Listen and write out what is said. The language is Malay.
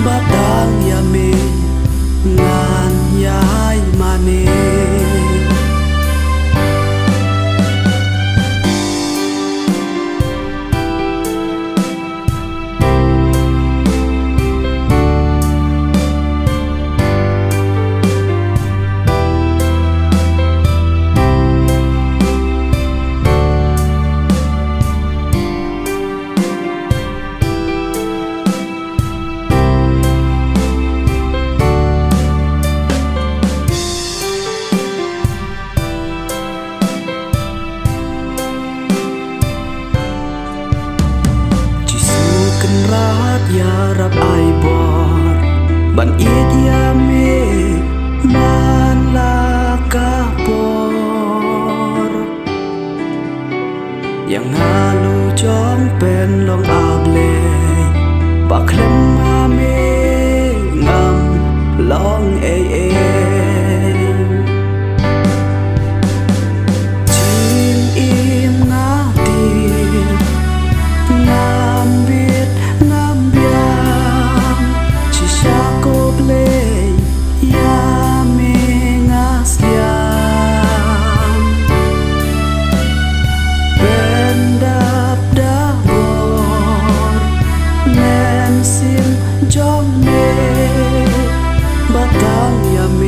Batang yami ngan yai mani rat ya rap ai bor ban it ya me man la kapor yang halu jong pen long able ba klem ma me ngam long e chin im na ti nam biết nam biang chỉ xa cô ble ya me ngas yang ben dap da bor nen sim jong me batang ya me